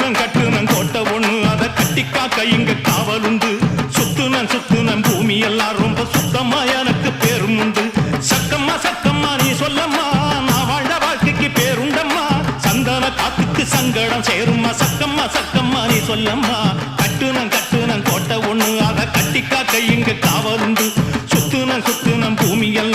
கட்டுனம் கோட்டை ஒண்ணு அதை கட்டிக்காக்க இங்க காவலுண்டு. சுத்துனம் பூமி எல்லாம் ரொம்ப சுத்தமா எனக்கு பேரும் உண்டு. சக்கம்மா சக்கம்மா நீ சொல்லம்மா நான் வாழ்ந்த வாழ்க்கைக்கு பேருண்டம்மா. சந்தன காத்துக்கு சங்கடம் சேரும்மா சக்கம்மா சக்கம்மா நீ சொல்லம்மா. கட்டுனம் கோட்டை ஒண்ணு அதை கட்டிக்காக்க இங்க காவலுண்டு. சுத்துனம் பூமி எல்லாம்